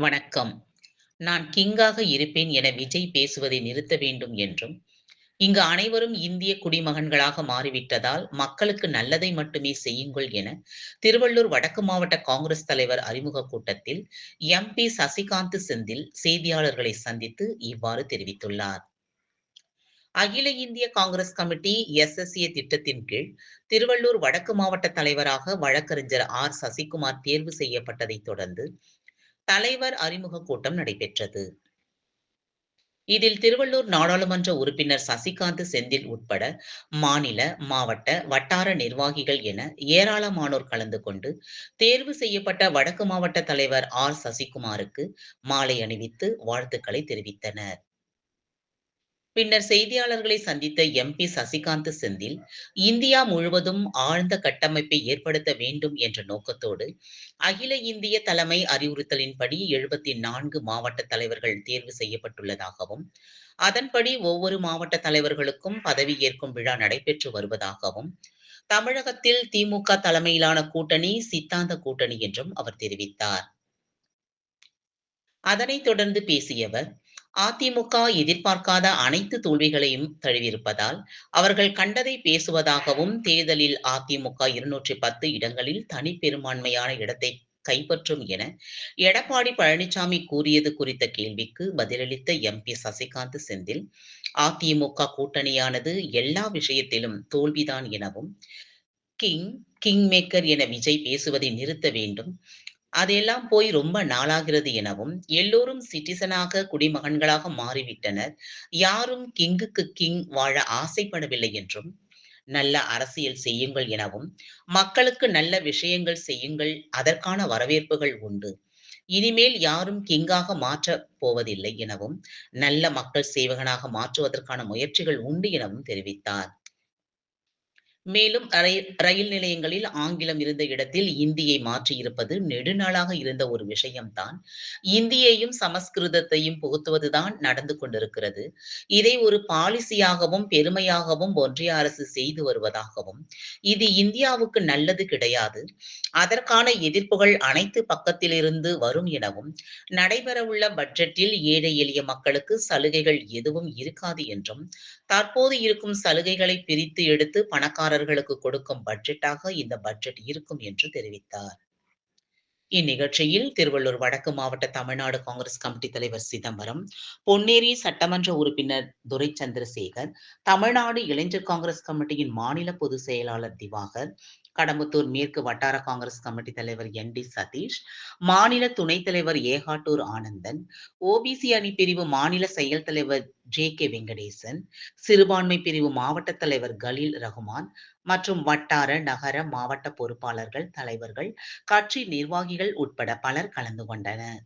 வணக்கம். நான் கிங்காக இருப்பேன் என விஜய் பேசுவதை நிறுத்த வேண்டும் என்றும், இங்கு அனைவரும் இந்திய குடிமகன்களாக மாறிவிட்டதால் மக்களுக்கு நல்லதை மட்டுமே செய்யுங்கள் என திருவள்ளூர் வடக்கு மாவட்ட காங்கிரஸ் தலைவர் அறிமுக கூட்டத்தில் எம்பி சசிகாந்த் செந்தில் செய்தியாளர்களை சந்தித்து இவ்வாறு தெரிவித்துள்ளார். அகில இந்திய காங்கிரஸ் கமிட்டி எஸ்எஸ்ஏ திட்டத்தின் கீழ் திருவள்ளூர் வடக்கு மாவட்ட தலைவராக வழக்கறிஞர் ஆர் சசிகுமார் தேர்வு செய்யப்பட்டதைத் தொடர்ந்து தலைவர் அறிமுக கூட்டம் நடைபெற்றது. இதில் திருவள்ளூர் நாடாளுமன்ற உறுப்பினர் சசிகாந்த் செந்தில் உட்பட மாநில, மாவட்ட, வட்டார நிர்வாகிகள் என ஏராளமானோர் கலந்து கொண்டு தேர்வு செய்யப்பட்ட வடக்கு மாவட்ட தலைவர் ஆர் சசிகுமாருக்கு மாலை அணிவித்து வாழ்த்துக்களை தெரிவித்தனர். பின்னர் செய்தியாளர்களை சந்தித்த எம்பி சசிகாந்த் செந்தில், இந்தியா முழுவதும் ஆழ்ந்த கட்டமைப்பை ஏற்படுத்த வேண்டும் என்ற நோக்கத்தோடு அகில இந்திய தலைமை அறிவுறுத்தலின்படி 74 மாவட்ட தலைவர்கள் தேர்வு செய்யப்பட்டுள்ளதாகவும், அதன்படி ஒவ்வொரு மாவட்ட தலைவர்களுக்கும் பதவியேற்கும் விழா நடைபெற்று வருவதாகவும், தமிழகத்தில் திமுக தலைமையிலான கூட்டணி சித்தாந்த கூட்டணி என்றும் அவர் தெரிவித்தார். அதனைத் தொடர்ந்து பேசிய அவர், அதிமுக எதிர்பார்க்காத அனைத்து தோல்விகளையும் தழுவியிருப்பதால் அவர்கள் கண்டதை பேசுவதாகவும், தேர்தலில் அதிமுக 210 இடங்களில் தனிப்பெரும்பான்மையான இடத்தை கைப்பற்றும் என எடப்பாடி பழனிசாமி கூறியது குறித்த கேள்விக்கு பதிலளித்த எம்பி சசிகாந்த் செந்தில், அதிமுக கூட்டணியானது எல்லா விஷயத்திலும் தோல்விதான் எனவும், கிங் மேக்கர் என விஜய் பேசுவதை நிறுத்த வேண்டும். அதெல்லாம் போய் ரொம்ப நாளாகிறது எனவும், எல்லோரும் சிட்டிசனாக குடிமகன்களாக மாறிவிட்டனர். யாரும் கிங்குக்கு கிங் வாழ ஆசைப்படவில்லை என்றும், நல்ல அரசியல் செய்யுங்கள் எனவும், மக்களுக்கு நல்ல விஷயங்கள் செய்யுங்கள், அதற்கான வரவேற்புகள் உண்டு. இனிமேல் யாரும் கிங்காக மாற்றப் போவதில்லை எனவும், நல்ல மக்கள் சேவகனாக மாற்றுவதற்கான முயற்சிகள் உண்டு எனவும் தெரிவித்தார். மேலும் ரயில் நிலையங்களில் ஆங்கிலம் இருந்த இடத்தில் இந்தியை மாற்றியிருப்பது நெடுநாளாக இருந்த ஒரு விஷயம்தான். இந்தியையும் சமஸ்கிருதத்தையும் புகுத்துவதுதான் நடந்து கொண்டிருக்கிறது. இதை ஒரு பாலிசியாகவும் பெருமையாகவும் ஒன்றிய அரசு செய்து வருவதாகவும், இது இந்தியாவுக்கு நல்லது கிடையாது. அதற்கான எதிர்ப்புகள் அனைத்து பக்கத்திலிருந்து வரும் எனவும், நடைபெறவுள்ள பட்ஜெட்டில் ஏழை எளிய மக்களுக்கு சலுகைகள் எதுவும் இருக்காது என்றும், தற்போது இருக்கும் சலுகைகளை பிரித்து எடுத்து பணக்காரர்களுக்கு கொடுக்கும் பட்ஜெட்டாக இந்த பட்ஜெட் இருக்கும் என்று தெரிவித்தார். இந்நிகழ்ச்சியில் திருவள்ளூர் வடக்கு மாவட்ட தமிழ்நாடு காங்கிரஸ் கமிட்டி தலைவர் சிதம்பரம், பொன்னேரி சட்டமன்ற உறுப்பினர் துரைச்சந்திரசேகர், தமிழ்நாடு இளைஞர் காங்கிரஸ் கமிட்டியின் மாநில பொதுச் செயலாளர் திவாகர், கடம்பத்தூர் மேற்கு வட்டார காங்கிரஸ் கமிட்டி தலைவர் என்.டி. சதீஷ், மாநில துணைத் தலைவர் ஏகாட்டூர் ஆனந்தன், ஓபிசி அணி பிரிவு மாநில செயல் தலைவர் ஜே.கே. வெங்கடேசன், சிறுபான்மை பிரிவு மாவட்ட தலைவர் கலீல் ரகுமான் மற்றும் வட்டார, நகர, மாவட்ட பொறுப்பாளர்கள், தலைவர்கள், கட்சி நிர்வாகிகள் உட்பட பலர் கலந்து கொண்டனர்.